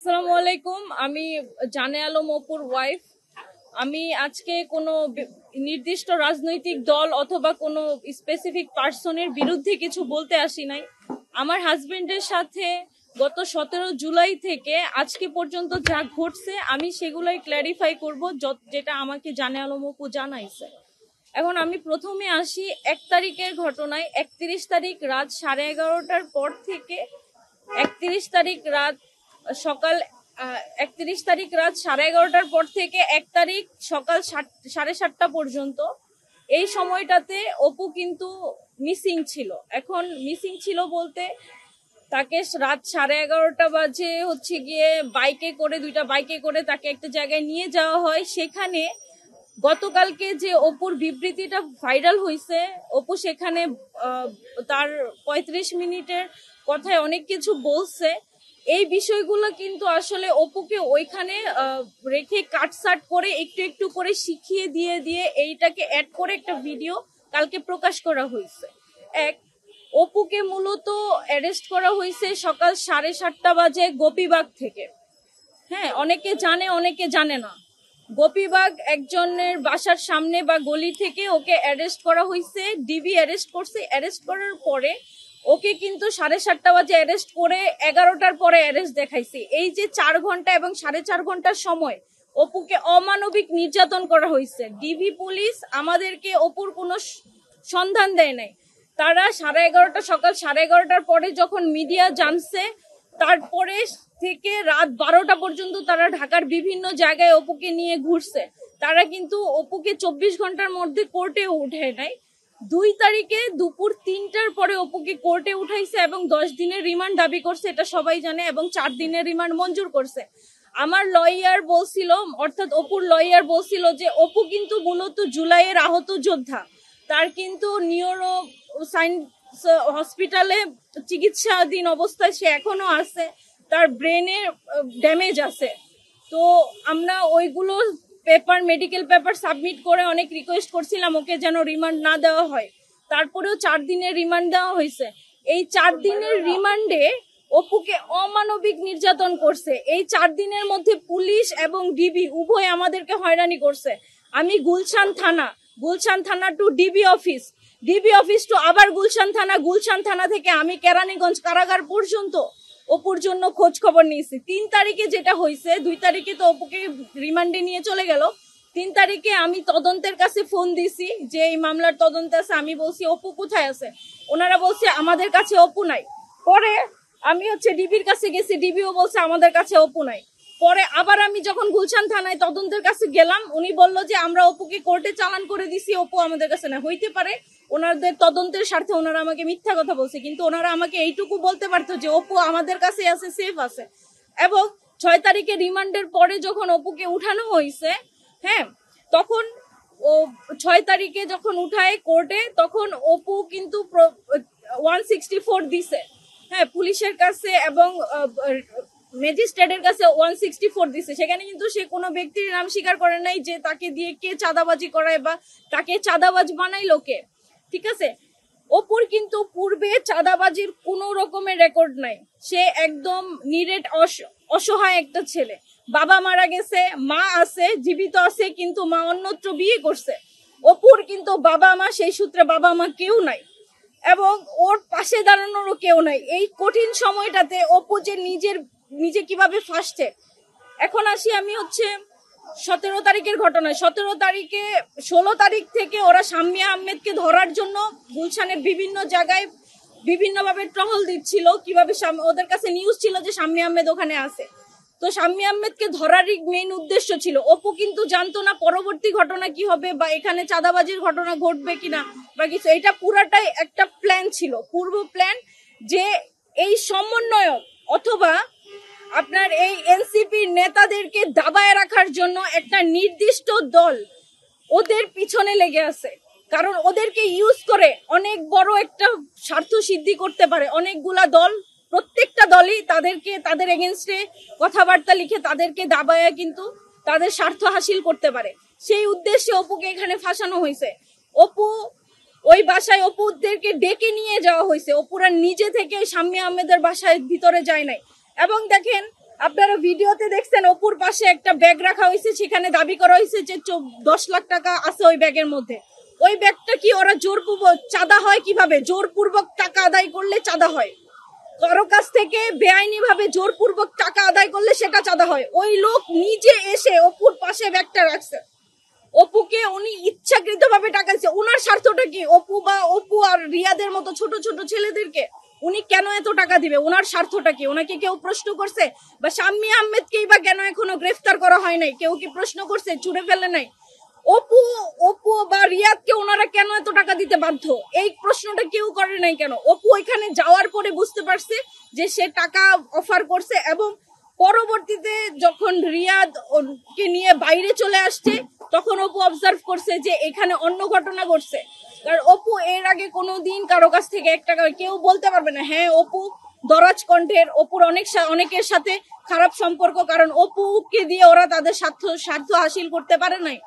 আসসালামু আলাইকুম। আমি জানে আলম অপুর ওয়াইফ। আমি আজকে কোনো নির্দিষ্ট রাজনৈতিক দল অথবা কোনো স্পেসিফিক পার্সনের বিরুদ্ধে কিছু বলতে আসি নাই। আমার হাজবেন্ডের সাথে গত 17 জুলাই থেকে আজকে পর্যন্ত যা ঘটছে আমি সেগুলোই ক্ল্যারিফাই করব, যেটা আমাকে জানে আলম অপু জানাইছে। এখন আমি প্রথমে আসি 1 তারিখের ঘটনায়। 31 তারিখ রাত 11:30টার পর থেকে 31 তারিখ রাত সকাল 31 তারিখ রাত 11:30টার পর থেকে 1 তারিখ সকাল 7:30টা পর্যন্ত এই সময়টাতে অপু কিন্তু মিসিং ছিল। এখন মিসিং ছিল বলতে তাকে রাত 11:30 বাজে হচ্ছে গিয়ে দুইটা বাইকে করে তাকে একটা জায়গায় নিয়ে যাওয়া হয়। সেখানে গতকালকে যে অপুর বিবৃতিটা ভাইরাল হয়েছে, অপু সেখানে তার 35 মিনিটের কথায় অনেক কিছু বলছে। এই বিষয়গুলো কিন্তু আসলে অপুকে ওইখানে রেখে কাটসাট করে একটু একটু করে শিখিয়ে দিয়ে দিয়ে এইটাকে অ্যাড করে একটা ভিডিও কালকে প্রকাশ করা হয়েছে। অপুকে মূলত অ্যারেস্ট করা হয়েছে সকাল 7:30 বাজে গোপীবাগ থেকে। হ্যাঁ, অনেকে জানে অনেকে জানে না। গোপীবাগ একজনের বাসার সামনে বা গলি থেকে ওকে অ্যারেস্ট করা হয়েছে। ডিবি অ্যারেস্ট করছে। অ্যারেস্ট করার পরে ওকে কিন্তু 7:30 বাজে অ্যারেস্ট করে 11টার পরে অ্যারেস্ট দেখাইছে। এই যে 4 ঘন্টা এবং 4.5 ঘন্টার সময় অপুকে অমানবিক নির্যাতন করা হয়েছে। ডিবি পুলিশ আমাদেরকে অপুর কোনো সন্ধান দেয় নাই। তারা সকাল 11:30টার পরে যখন মিডিয়া জানছে, তারপরে থেকে রাত 12টা পর্যন্ত তারা ঢাকার বিভিন্ন জায়গায় অপুকে নিয়ে ঘুরছে। তারা কিন্তু অপুকে 24 ঘন্টার মধ্যে কোর্টে উঠায় নাই। 2 তারিখে দুপুর 3টার পরে অপুকে কোর্টে উঠাইছে এবং 10 দিনের রিমান্ড দাবি করছে, এটা সবাই জানে, এবং 4 দিনের রিমান্ড মঞ্জুর করছে। আমার লয়ার বলছিল, অর্থাৎ অপুর লয়ার বলছিল যে অপু কিন্তু মূলত জুলাইয়ের আহত যোদ্ধা। তার কিন্তু নিউরো সায়েন্স হসপিটালে চিকিৎসাধীন অবস্থায় সে এখনো আছে। তার ব্রেনে ড্যামেজ আছে। তো আমরা ওইগুলো মেডিকেল পেপার সাবমিট করে অনেক রিকোয়েস্ট করছিলাম ওকে যেন রিমান্ড না দেওয়া হয়। তারপরেও 4 দিনের রিমান্ড দেওয়া হয়েছে। এই 4 দিনের রিমান্ডে অপুকে অমানবিক নির্যাতন করছে। এই 4 দিনের মধ্যে পুলিশ এবং ডিবি উভয় আমাদেরকে হয়রানি করছে। আমি গুলশান থানা টু ডিবি অফিস টু আবার গুলশান থানা থেকে আমি কেরানীগঞ্জ কারাগার পর্যন্ত অপুর জন্য খোঁজ খবর নিয়েছি। 3 তারিখে যেটা হয়েছে, 2 তারিখে তো অপুকে রিমান্ডে নিয়ে চলে গেল। 3 তারিখে আমি তদন্তের কাছে ফোন দিছি যে এই মামলার তদন্ত আছে। আমি বলছি অপু কোথায় আছে, ওনারা বলছে আমাদের কাছে অপু নাই। পরে আমি ডিবির কাছে গেছি, ডিবিও বলছে আমাদের কাছে অপু নাই। পরে আবার আমি যখন গুলশান থানায় তদন্তের কাছে গেলাম, উনি বললো যে আমরা অপুকে কোর্টে চালান করে দিছি, অপু আমাদের কাছে না। হইতে পারে ওনাদের তদন্তের স্বার্থে ওনারা আমাকে মিথ্যা কথা বলছে, কিন্তু ওনারা আমাকে এইটুকু বলতে পারতো যে অপু আমাদের কাছে আছে, সেফ আছে। এবং 6 তারিখে রিমান্ডের পরে যখন অপুকে উঠানো হয়েছে, হ্যাঁ, তখন ও 6 তারিখে যখন উঠায় কোর্টে, তখন অপু কিন্তু 164 দিছে, হ্যাঁ, পুলিশের কাছে এবং ম্যাজিস্ট্রেটের কাছে 164 দিছে। সেখানে কিন্তু সে কোনো ব্যক্তির নাম স্বীকার করে নাই যে তাকে দিয়ে কে চাঁদাবাজি করায় বা তাকে চাঁদাবাজ বানাইলো কে। ঠিক আছে, অপুর কিন্তু পূর্বে চাঁদাবাজির কোনো রকমের রেকর্ড নাই। সে একদম নিরেট অসহায় একটা ছেলে। বাবা মারা গেছে, মা আছে, জীবিত আছে, কিন্তু মা অন্যত্র বিয়ে করছে। অপুর কিন্তু বাবা মা, সেই সূত্রে বাবা মা কেউ নাই এবং ওর পাশে দাঁড়ানোরও কেউ নাই। এই কঠিন সময়টাতে অপু যে নিজে কিভাবে ফাঁসছে। এখন আসি আমি 17 তারিখের ঘটনায়। 17 তারিখে 16 তারিখ থেকে ওরা শাম্মী আহমেদকে ধরার জন্য গুলশানের বিভিন্ন জায়গায় বিভিন্নভাবে টহল দিচ্ছিল। কিভাবে ওদের কাছে নিউজ ছিল যে শাম্মী আহমেদ ওখানে আছে। তো শাম্মী আহমেদকে ধরারই মেইন উদ্দেশ্য ছিল। অপু কিন্তু জানতো না পরবর্তী ঘটনা কি হবে বা এখানে চাঁদাবাজির ঘটনা ঘটবে কিনা বা কিছু। এটা পুরাটাই একটা প্ল্যান ছিল, পূর্ব প্ল্যান, যে এই সমন্বয়ক অথবা আপনার এই এনসিপির নেতাদেরকে দাবায় রাখার জন্য একটা নির্দিষ্ট দল ওদের পিছনে লেগে আছে। কারণ ওদেরকে ইউজ করে অনেক বড় একটা স্বার্থ সিদ্ধি করতে পারে অনেকগুলা দল। প্রত্যেকটা দলই তাদের এগেনস্টে কথাবার্তা লিখে তাদেরকে দাবায় কিন্তু তাদের স্বার্থ হাসিল করতে পারে। সেই উদ্দেশ্যে অপুকে এখানে ফাঁসানো হয়েছে। ওই বাসায় অপুদেরকে ডেকে নিয়ে যাওয়া হয়েছে। অপুরা নিজে থেকে শাম্মী আহমেদের বাসায় ভিতরে যায় নাই। এবং দেখেন, আপনারা ভিডিওতে দেখছেন অপুর পাশে একটা ব্যাগ রাখা হয়েছে, সেখানে দাবি করা হয়েছে যে 10 লাখ টাকা আছে ওই ব্যাগের মধ্যে। ওই ব্যাগটা কি ওরা জোরপূর্বক চাঁদা হয় কিভাবে? জোরপূর্বক টাকা আদায় করলে চাঁদা হয়, কারো কাছ থেকে বেআইনি ভাবে জোরপূর্বক টাকা আদায় করলে সেটা চাঁদা হয়। ওই লোক নিজে এসে অপুর পাশে ব্যাগটা রাখছে, অপুকে উনি ইচ্ছাকৃত ভাবে টাকা দিচ্ছে। ওনার স্বার্থটা কি? অপু আর রিয়াদের মতো ছোট ছোট ছেলেদেরকে উনি কেন এত টাকা দিবে? ওনার স্বার্থটা কি? ওনাকে কেউ প্রশ্ন করছে? বা শাম্মী আহমেদকেই বা কেন এখনো গ্রেফতার করা হয় নাই? কেউ কি প্রশ্ন করছে? ছুড়ে ফেলে নাই? অপু অপু বা রিয়াদকে ওনারা কেন এত টাকা দিতে বাধ্য? এই প্রশ্নটা কেউ করে নাই কেন? অপু ওইখানে যাওয়ার পরে বুঝতে পারছে যে সে টাকা অফার করছে, এবং পরবর্তীতে যখন রিয়াদ কে নিয়ে বাইরে চলে আসছে তখন অপু অবজার্ভ করছে যে এখানে অন্য ঘটনা ঘটছে। কারণ অপু এর আগে কোনোদিন কারো কাছ থেকে 1 টাকা, কেউ বলতে পারবে না হ্যাঁ অপু দরাজ কণ্ঠের, অপুর অনেকের সাথে খারাপ সম্পর্ক, কারণ অপুকে দিয়ে ওরা তাদের স্বার্থ হাসিল করতে পারে নাই।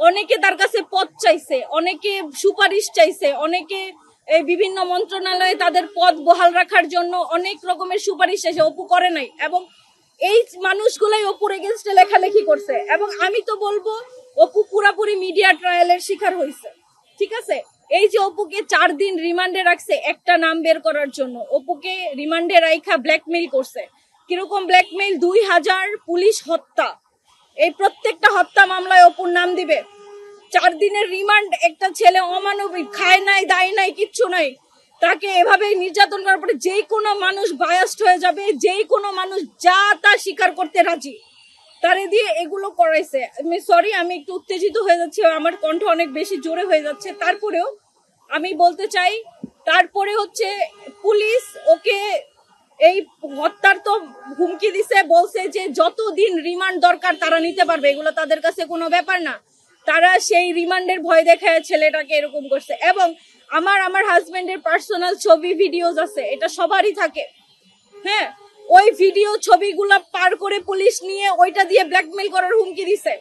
অনেকে তার কাছে পদ চাইছে, অনেকে সুপারিশ চাইছে, অনেকে এই বিভিন্ন মন্ত্রণালয়ে তাদের পদ বহাল রাখার জন্য অনেক রকমের সুপারিশ চাইছে, অপু করে নাই। এবং এই মানুষগুলাই অপুর এগেনস্টে লেখালেখি করছে, এবং আমি তো বলবো অপু পুরাপুরি মিডিয়া ট্রায়ালের শিকার হয়েছে। ঠিক আছে, এই যে অপুকে 4 দিন রিমান্ডে রাখছে একটা নাম বের করার জন্য, অপুকে রিমান্ডে রাইখা ব্ল্যাকমেইল করছে। কিরকম ব্ল্যাকমেইল? 2000 পুলিশ হত্যা, এই প্রত্যেকটা হত্যা মামলায় অপুর নাম দিবে। 4 দিনের রিমান্ড, একটা ছেলে অমানবিক, খায় নাই দায় নাই কিচ্ছু নাই, তাকে এভাবে নির্যাতন করার পরে যে কোনো মানুষ বায়াসড হয়ে যাবে, যে কোনো মানুষ যা তা স্বীকার করতে রাজি, তারে দিয়ে এগুলো করাইছে। আমি সরি, আমি একটু উত্তেজিত হয়ে যাচ্ছি, আমার কণ্ঠ অনেক বেশি জোরে হয়ে যাচ্ছে। তারপরেও আমি বলতে চাই, তারপরে হচ্ছে পুলিশ ওকে এই হত্যার তো হুমকি দিছে, বলছে যে যতদিন রিমান্ড দরকার তারা নিতে পারবে, এগুলো তাদের কাছে কোনো ব্যাপার না। তারা সেই রিমান্ডের ভয় দেখায় ছেলেটাকে এরকম করছে। এবং আমার হাজবেন্ডের পার্সোনাল ছবি ভিডিওস আছে, এটা সবারই থাকে। হ্যাঁ, ওই ভিডিও ছবিগুলা পার করে পুলিশ নিয়ে ওইটা দিয়ে ব্ল্যাকমেল করার হুমকি দিছে।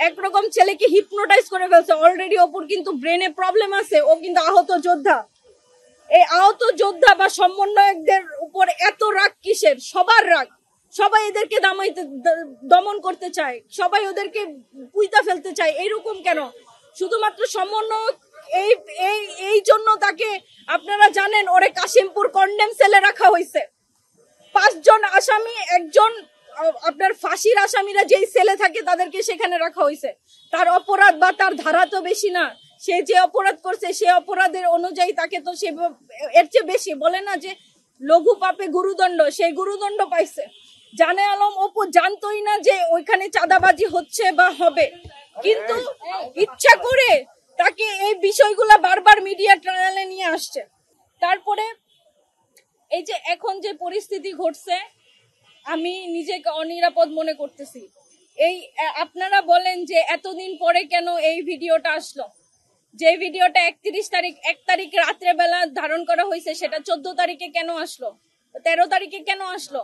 একরকম ছেলেকে হিপনোটাইজ করে ফেলছে। অলরেডি অপুর কিন্তু ব্রেনে প্রবলেম আছে, ও কিন্তু আহত যোদ্ধা। এই আহত যোদ্ধা বা সমন্বয়কদের উপর এত রাগ কিসের? সবার রাগ, সবাই এদেরকে দমন করতে চায়, সবাই ওদেরকে পুইতা ফেলতে চায়। এইরকম কেন? শুধুমাত্র সমন্বয়ক এই এই এই জন্য তাকে, আপনারা জানেন ওরে কাশিমপুর কন্ডেম সেলে রাখা হয়েছে। 5 জন আসামি, একজন আপনার ফাঁসির আসামিরা যেই সেলে থাকে তাদেরকে সেখানে রাখা হয়েছে। তার অপরাধ বা তার ধারা তো বেশি না, সে যে অপরাধ করছে সে অপরাধের অনুযায়ী তাকে তো সে এর চেয়ে বেশি, বলে না যে লঘু পাপে গুরুদণ্ড, সেই গুরুদণ্ড পাইছে। জানে আলম অপু জানতোই না যে ওইখানে চাঁদাবাজি হচ্ছে বা হবে, কিন্তু ইচ্ছা করে তাকে এই বিষয়গুলা বারবার মিডিয়া ট্রায়ালে নিয়ে আসছে। তারপরে এই যে এখন যে পরিস্থিতি ঘটছে, আমি নিজেকে অনিরাপদ মনে করতেছি। এই আপনারা বলেন যে এতদিন পরে কেন এই ভিডিওটা আসলো? যে ভিডিওটা 1 তারিখ রাত্রে বেলা ধারণ করা হয়েছে, সেটা 14 তারিখে কেন আসলো? 13 তারিখে কেন আসলো?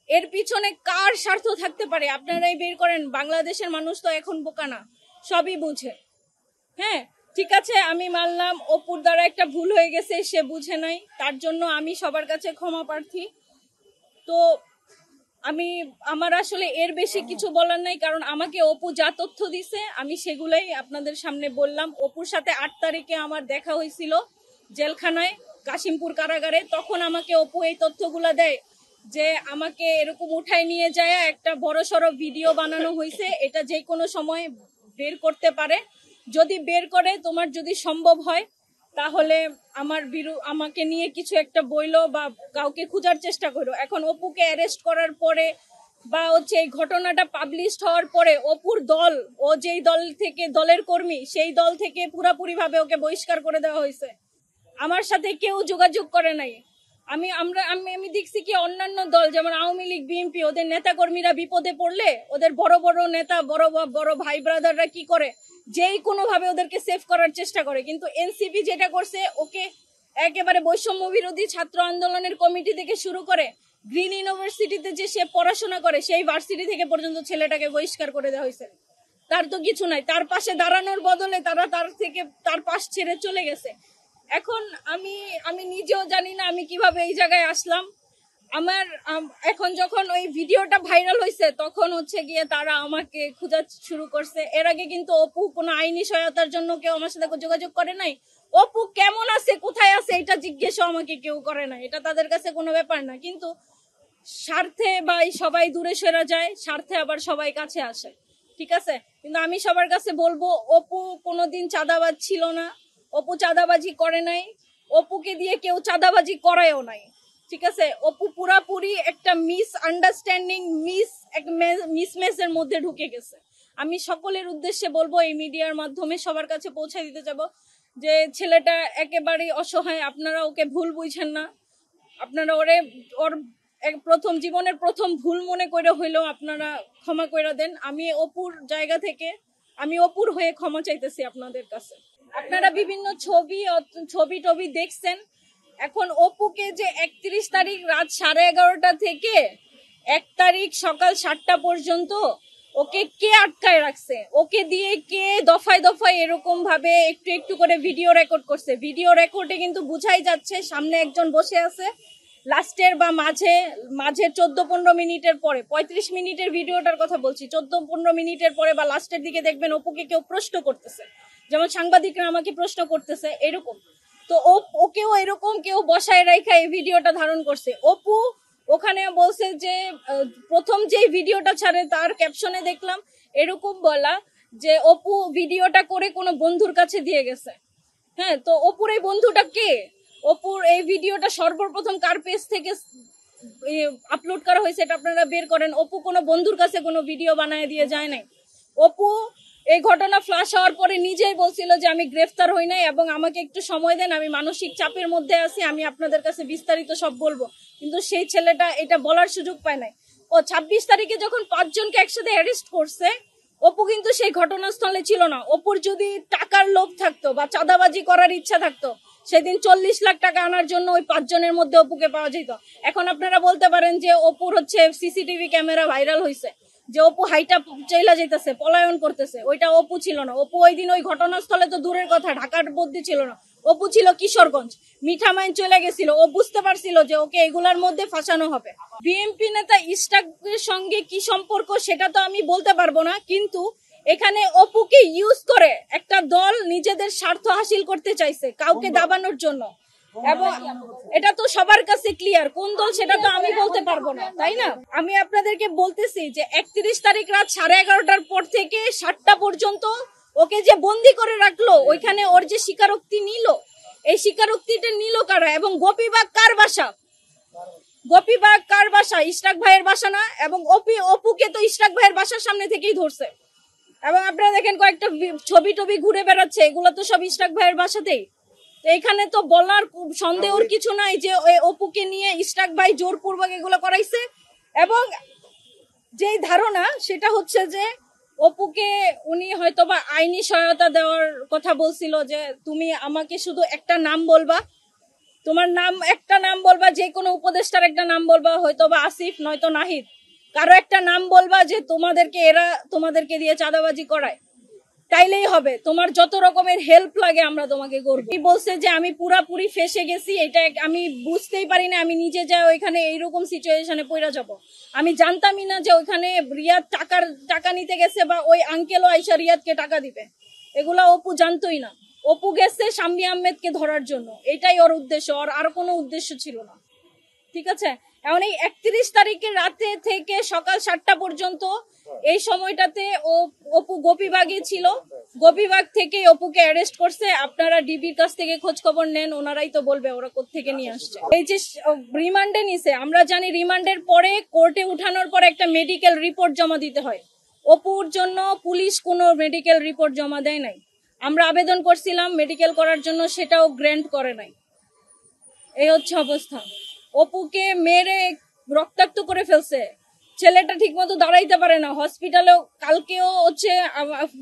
এর পিছনে কার স্বার্থ থাকতে পারে? আপনারাই বের করেন। বাংলাদেশের মানুষ তো এখন বোকা না, সবই বুঝে। হ্যাঁ, ঠিক আছে, আমি মানলাম অপুর দ্বারা একটা ভুল হয়ে গেছে, সে বুঝে নাই, তার জন্য আমি সবার কাছে ক্ষমা প্রার্থী। তো আমার আসলে এর বেশি কিছু বলার নাই, কারণ আমাকে অপু যা তথ্য দিছে আমি সেগুলাই আপনাদের সামনে বললাম। অপুর সাথে 8 তারিখে আমার দেখা হয়েছিল জেলখানায়, কাশিমপুর কারাগারে। তখন আমাকে অপু এই তথ্যগুলা দেয় যে আমাকে এরকম উঠায় নিয়ে যায় একটা বড়সড় ভিডিও বানানো হয়েছে, এটা যে কোনো সময় বের করতে পারে। যদি বের করে, তোমার যদি সম্ভব হয় তাহলে আমাকে নিয়ে কিছু একটা বইলো বা কাউকে খোঁজার চেষ্টা করো। এখন অপুকে অ্যারেস্ট করার পরে বা হচ্ছে এই ঘটনাটা পাবলিশ হওয়ার পরে অপুর দল, ও যেই দল থেকে দলের কর্মী, সেই দল থেকে পুরাপুরি ভাবে ওকে বহিষ্কার করে দেওয়া হয়েছে। আমার সাথে কেউ যোগাযোগ করে নাই। আমি দেখছি কি অন্যান্য দল যেমন আওয়ামী লীগ, বিএনপি, ওদের নেতা কর্মীরা বিপদে পড়লে ওদের বড় বড় নেতা, বড় ভাই ব্রাদাররা কি করে, যেই কোনো ভাবে ওদেরকে সেভ করার চেষ্টা করে। কিন্তু এনসিপি যেটা করছে, ওকে একেবারে বৈষম্য বিরোধী ছাত্র আন্দোলনের কমিটি থেকে শুরু করে গ্রিন ইউনিভার্সিটিতে যে সে পড়াশোনা করে সেই ভার্সিটি থেকে পর্যন্ত ছেলেটাকে বহিষ্কার করে দেওয়া হয়েছে। তার তো কিছু নাই, তার পাশে দাঁড়ানোর বদলে তারা তার পাশ ছেড়ে চলে গেছে। এখন আমি নিজেও জানি না আমি কিভাবে এই জায়গায় আসলাম। আমার এখন যখন ওই ভিডিওটা ভাইরাল হয়েছে তখন হচ্ছে গিয়ে তারা আমাকে খোঁজা শুরু করছে। এর আগে কিন্তু অপু কোনো আইনি সহায়তার জন্য কেউ আমার সাথে যোগাযোগ করে নাই। অপু কেমন আছে, কোথায় আছে, এটা জিজ্ঞেসও আমাকে কেউ করে না। এটা তাদের কাছে কোনো ব্যাপার না, কিন্তু স্বার্থে বা সবাই দূরে সরে যায়, স্বার্থে আবার সবাই কাছে আসে। ঠিক আছে, কিন্তু আমি সবার কাছে বলবো অপু কোনোদিন চাঁদাবাজ ছিল না, অপু চাঁদাবাজি করে নাই, অপুকে দিয়ে কেউ চাঁদাবাজি করায়ও নাই। ঠিক আছে, অপু পুরাপুরি একটা মিসআন্ডারস্ট্যান্ডিং মিসম্যাচের মধ্যে ঢুকে গেছে। আমি সকলের উদ্দেশ্যে বলবো, এই মিডিয়ার মাধ্যমে সবার কাছে পৌঁছে দিতে যাব যে ছেলেটা একেবারেই অসহায়। আপনারা ওকে ভুল বুঝেন না, আপনারা ওর প্রথম জীবনের প্রথম ভুল মনে করে হইলেও আপনারা ক্ষমা করে দেন। আমি অপুর জায়গা থেকে, আমি অপুর হয়ে ক্ষমা চাইতেছি আপনাদের কাছে। আপনারা বিভিন্ন ছবি টবি দেখছেন। এখন অপুকে যে 31 তারিখ রাত 11:30 থেকে 1 তারিখ সকাল 7টা পর্যন্ত ওকে কে আটকায় রাখছে, ওকে দিয়ে কে দফায় দফায় এরকম ভাবে একটু একটু করে ভিডিও রেকর্ড করছে। ভিডিও রেকর্ডে কিন্তু বুঝাই যাচ্ছে সামনে একজন বসে আছে। লাস্টের বা মাঝে 14-15 মিনিটের পরে, 35 মিনিটের ভিডিওটার কথা বলছি, 14-15 মিনিটের পরে বা লাস্টের দিকে দেখবেন অপুকে কেউ প্রশ্ন করতেছে, যেমন সাংবাদিকরা আমাকে প্রশ্ন করতেছে এরকম। তো ওকেও এরকম কেউ বসায় রাখা এই ভিডিওটা ধারণ করছে। অপু ওখানে বলছে যে প্রথম যে ভিডিওটা ছাড়ে তার ক্যাপশনে দেখলাম এরকম বলা যে অপু ভিডিওটা করে কোনো বন্ধুর কাছে দিয়ে গেছে। হ্যাঁ, তো অপুর এই বন্ধুটা কে? অপুর এই ভিডিওটা সর্বপ্রথম কার পেজ থেকে আপলোড করা হয়েছে এটা আপনারা বের করেন। অপু কোনো বন্ধুর কাছে কোনো ভিডিও বানায় দিয়ে যায় নাই। অপু এই ঘটনা ফ্লাশ হওয়ার পরে নিজেই বলছিল যে আমি গ্রেফতার হই নাই এবং আমাকে একটু সময় দেন, আমি মানসিক চাপের মধ্যে আছি, আমি আপনাদের কাছে বিস্তারিত সব বলবো। কিন্তু সেই ছেলেটা এটা বলার সুযোগ পায় নাই। ও 26 তারিখে যখন 5 জনকে একসাথে অ্যারেস্ট করছে, অপু কিন্তু সেই ঘটনাস্থলে ছিল না। অপুর যদি টাকার লোভ থাকতো বা চাঁদাবাজি করার ইচ্ছা থাকতো, সেদিন 40 লাখ টাকা আনার জন্য ওই 5 জনের মধ্যে অপুকে পাওয়া যেত। এখন আপনারা বলতে পারেন যে অপুর হচ্ছে সিসিটিভি ক্যামেরা ভাইরাল হয়েছে, যে অপু হাইটা চইলা যাইতেছে, পলায়ন করতেছে, ওইটা অপু ছিল না। অপু ওই দিন ওই ঘটনাস্থলে তো দূরের কথা, ঢাকার মধ্যে ছিল না, অপু ছিল কিশোরগঞ্জ, মিঠামাইন চলে গেছিল। ও বুঝতে পারছিল যে ওকে এগুলার মধ্যে ফাঁসানো হবে। বিএনপি নেতা ইশরাকের সঙ্গে কি সম্পর্ক সেটা তো আমি বলতে পারবো না, কিন্তু এখানে অপুকে ইউজ করে একটা দল নিজেদের স্বার্থ হাসিল করতে চাইছে কাউকে দাবানোর জন্য, এবং এটা তো সবার কাছে ক্লিয়ার কোন দল সেটা তো আমি বলতে পারবো না, তাই না? আমি আপনাদেরকে বলতেছি যে 31 তারিখ রাত 11:30টার পর থেকে 7টা পর্যন্ত ওকে যে বন্দি করে রাখলো, ওইখানে ওর যে স্বীকারোক্তি নিল, এই স্বীকারোক্তিটা নিল কারা? এবং গোপীবাগ কার বাসা? গোপীবাগ কার বাসা? ইশরাক ভাইয়ের বাসা না? এবং অপুকে তো ইশরাক ভাইয়ের বাসার সামনে থেকেই ধরছে। এবং আপনারা দেখেন কয়েকটা ছবি টবি ঘুরে বেড়াচ্ছে, এগুলো তো সব ইশরাক ভাইয়ের বাসাতেই। এখানে তো বলার সন্দেহর কিছু নাই যে অপুকে নিয়ে ইশরাক ভাই জোরপূর্বক এগুলো করাইছে। এবং যেই ধারণা সেটা হচ্ছে যে অপুকে উনি হয়তোবা আইনি সহায়তা দেওয়ার কথা বলছিল, যে তুমি আমাকে শুধু একটা নাম বলবা, তোমার নাম একটা নাম বলবা, যে কোনো উপদেষ্টার একটা নাম বলবা, হয়তোবা আসিফ নয়তো নাহিদ, কারো একটা নাম বলবা যে তোমাদেরকে দিয়ে চাঁদাবাজি করায়, তাইলেই হবে, তোমার যত রকমের হেল্প লাগে আমরা তোমাকে করবো। বলছে যে আমি পুরাপুরি ফেসে গেছি, এটা আমি বুঝতেই পারি না, আমি নিজে যা ওইখানে এইরকম সিচুয়েশনে পড়ে যাব। আমি জানতামই না যে ওইখানে রিয়াদ টাকা নিতে গেছে বা ওই আঙ্কেলও আইসা রিয়াদকে টাকা দিবে, এগুলা অপু জানতোই না। অপু গেছে শাম্মী আহমেদকে ধরার জন্য, এটাই ওর উদ্দেশ্য, ওর আর কোনো উদ্দেশ্য ছিল না। ঠিক আছে, এখন এই 31 তারিখের রাতে থেকে সকাল 7টা পর্যন্ত এই সময়টাতে অপু গোপীবাগে ছিল। গোপীবাগ থেকে অপুকে অ্যারেস্ট করছে। আপনারা ডিবির কাছ থেকে খোঁজ খবর নেন, ওনারাই তো বলবে ওরা কোত্থেকে নিয়ে আসছে। এই যে রিমান্ডে নিছে, আমরা জানি রিমান্ডের পরে কোর্টে উঠানোর পরে একটা মেডিকেল রিপোর্ট জমা দিতে হয়। অপুর জন্য পুলিশ কোনো মেডিকেল রিপোর্ট জমা দেয় নাই। আমরা আবেদন করছিলাম মেডিকেল করার জন্য, সেটাও গ্র্যান্ট করে নাই। এই হচ্ছে অবস্থা। অপুকে মেরে রক্তাক্ত করে ফেলছে, ছেলেটা ঠিক মতো দাঁড়াইতে পারে না। হসপিটালেও কালকেও হচ্ছে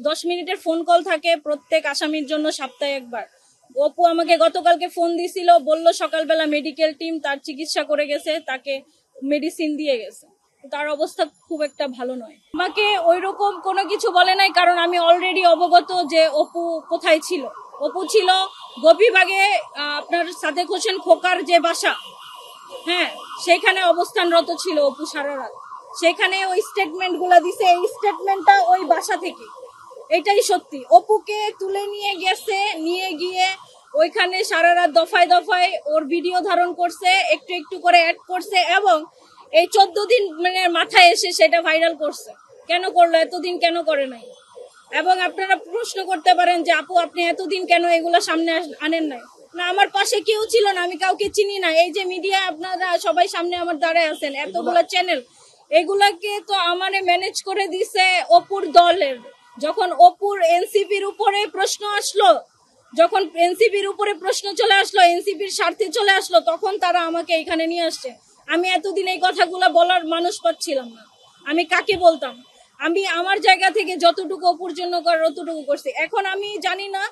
10 মিনিটের ফোন কল থাকে প্রত্যেক আসামির জন্য সপ্তাহে একবার। অপু আমাকে গতকালকে ফোন দিছিল, বলল সকালবেলা মেডিকেল টিম তার চিকিৎসা করে গেছে, তাকে মেডিসিন দিয়ে গেছে, তার অবস্থা খুব একটা ভালো নয়। আমাকে ওইরকম কোনো কিছু বলে নাই, কারণ আমি অলরেডি অবগত যে অপু কোথায় ছিল। অপু ছিল গোপীবাগে আপনার সাদেক হোসেন খোকার যে বাসা, হ্যাঁ, সেখানে অবস্থানরত ছিল অপু সারা রাত। সেখানে ওই স্টেটমেন্ট গুলা দিছে, এই স্টেটমেন্টটা ওই বাসা থেকে। এটাই সত্যি। অপুকে তুলে নিয়ে গেছে, নিয়ে গিয়ে ওইখানে সারা রাত দফায় দফায় ওর ভিডিও ধারণ করছে, একটু একটু করে অ্যাড করছে এবং এই 14 দিন মানে মাথায় এসে সেটা ভাইরাল করছে। কেন করলো? এতদিন কেন করে নাই? এবং আপনারা প্রশ্ন করতে পারেন যে আপু আপনি এতদিন কেন এগুলো সামনে আনেন নাই? না, আমার পাশে কেউ ছিল না, আমি কাউকে চিনি না। এই যে মিডিয়া আপনারা সবাই সামনে আমার দাঁড়ায় আছেন, এতগুলো চ্যানেল, এগুলাকে তো আমারে ম্যানেজ করে দিছে অপুর দলের। যখন অপুর এনসিপির উপরে প্রশ্ন আসলো, যখন এনসিপির উপরে প্রশ্ন চলে আসলো, এনসিপির স্বার্থে চলে আসলো, তখন তারা আমাকে এখানে নিয়ে আসছে। আমি এতদিন এই কথাগুলো বলার মানুষ পাচ্ছিলাম না। আমি কাকে বলতাম? আমি আমার জায়গা থেকে যতটুকু অপুর জন্য করার অতটুকু করছি। এখন আমি জানি না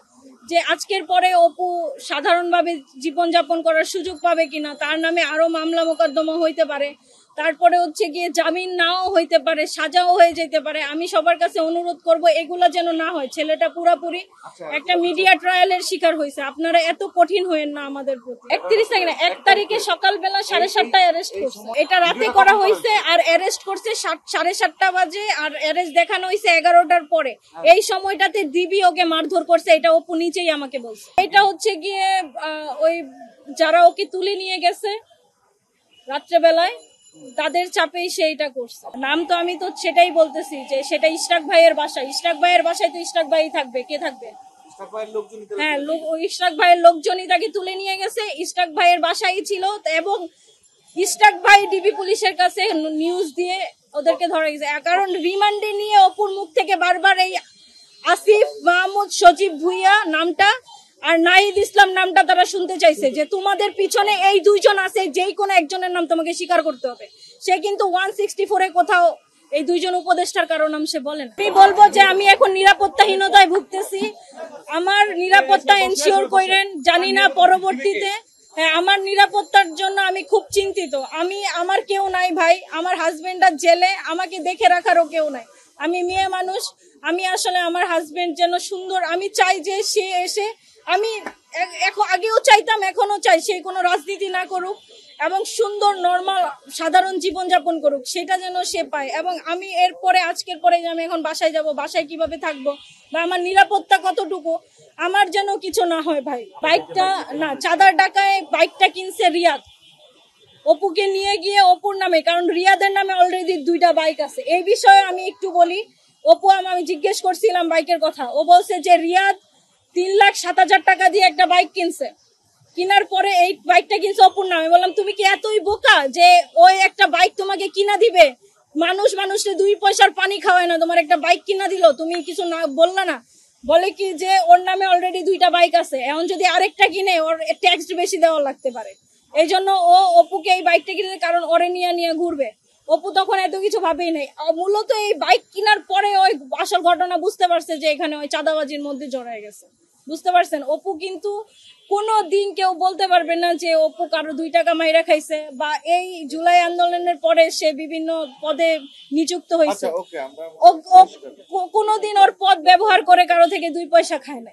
যে আজকের পরে অপু সাধারণভাবে জীবনযাপন করার সুযোগ পাবে কিনা। তার নামে আরো মামলা মোকদ্দমা হইতে পারে, তারপরে হচ্ছে গিয়ে জামিন নাও হইতে পারে, সাজাও হয়ে যেতে পারে। আমি সবার কাছে অনুরোধ করব এগুলা যেন না হয়। ছেলেটা পুরাপুরি একটা মিডিয়া ট্রায়ালের শিকার হয়েছে। আপনারা এত কঠিন হয়েন না আমাদের প্রতি। 31 তারিখ না, 1 তারিখে সকালবেলা 7:30টায় অ্যারেস্ট করছে। এটা রাতে করা হয়েছে আর অ্যারেস্ট করছে 7:30 বাজে, আর অ্যারেস্ট দেখানো হয়েছে 11টার পরে। এই সময়টাতে দিবি ওকে মারধর করছে, এটা অপু নিজেই আমাকে বলছে। এটা হচ্ছে গিয়ে ওই যারা ওকে তুলে নিয়ে গেছে রাত্রেবেলায়, তাদের চাপেই সে এটা করছে। নাম তো আমি তো সেটাই বলতেছি যে সেটা ইশরাক ভাইয়ের বাসায়। ইশরাক ভাইয়ের বাসায় তো ইশরাক ভাই থাকবে, কে থাকবে? হ্যাঁ, ইশরাক ভাইয়ের লোকজনই তাকে তুলে নিয়ে গেছে। ইশরাক ভাইয়ের বাসায় ছিল এবং ইশরাক ভাই ডিবি পুলিশের কাছে নিউজ দিয়ে ওদেরকে ধরা গেছে। কারণ রিমান্ডে নিয়ে অপুর মুখ থেকে বারবার এই আসিফ মাহমুদ সজীব ভুইয়া নামটা আর নাহিদ ইসলাম নামটা তারা শুনতে চাইছে, যে তোমাদের পিছনে এই দুইজন আছে, যেই কোনো একজনের নাম তোমাকে স্বীকার করতে হবে। সে কিন্তু 164-এ কোথাও এই দুইজন উপদেষ্টার কারণ সে বলেন। আমি বলবো যে আমি এখন নিরাপত্তাহীনতায় ভুগতেছি। আমার নিরাপত্তা এনশিওর করেন, জানি না পরবর্তীতে। হ্যাঁ, আমার নিরাপত্তার জন্য আমি খুব চিন্তিত। আমার কেউ নাই ভাই, আমার হাজবেন্ডার জেলে, আমাকে দেখে রাখারও কেউ নাই। আমি মেয়ে মানুষ, আমি আসলে আমার হাজবেন্ড যেন সুন্দর, আমি চাই যে সে এসে, আমি আগেও চাইতাম এখনো চাই, সে কোনো রাজনীতি না করুক এবং সুন্দর নর্মাল সাধারণ জীবন যাপন করুক, সেটা যেন সে পায়। এবং আমি এরপরে আজকের পরে যে আমি এখন বাসায় যাব, বাসায় কিভাবে থাকবো বা আমার নিরাপত্তা কতটুকু, আমার যেন কিছু না হয় ভাই। বাইকটা না, চাঁদার টাকায় বাইকটা কিনছে রিয়াদ, অপুকে নিয়ে গিয়ে অপুর নামে, কারণ রিয়াদের নামে অলরেডি 2টা বাইক আছে। এই বিষয়ে আমি একটু বলি। অপু আমি জিজ্ঞেস করছিলাম বাইকের কথা, ও বলছে যে রিয়াদ 3,07,000 টাকা দিয়ে একটা বাইক কিনছে, কিনার পরে এই বাইকটা কিনছে অপুর নামে। বললাম তুমি কি এতই বোকা যে ওই একটা বাইক তোমাকে কিনা দিবে? মানুষের 2 পয়সার পানি খাওয়ায় না, তোমার একটা বাইক কিনা দিল, তুমি কিছু না বললা না? বলে কি যে ওর নামে অলরেডি 2টা বাইক আছে, এখন যদি আরেকটা কিনে ওর ট্যাক্স বেশি দেওয়া লাগতে পারে। এই জন্য ও অপুকে এই বাইকটা কিনে, কারণ ওরে নিয়ে ঘুরবে। অপু তখন এত কিছু ভাবেই নাই। মূলত এই বাইক কেনার পরে ওই আসল ঘটনা বুঝতে পারছে যে এখানে ওই চাঁদাবাজির মধ্যে জড়ায় গেছে। বুঝতে পারছেন? অপু কিন্তু কোনো দিন কেউ বলতে পারবে না যে অপু কারো 2 টাকা মাইরা খাইছে, বা এই জুলাই আন্দোলনের পরে সে বিভিন্ন পদে নিযুক্ত হয়েছে, কোনোদিন ওর পদ ব্যবহার করে কারো থেকে 2 পয়সা খায় না।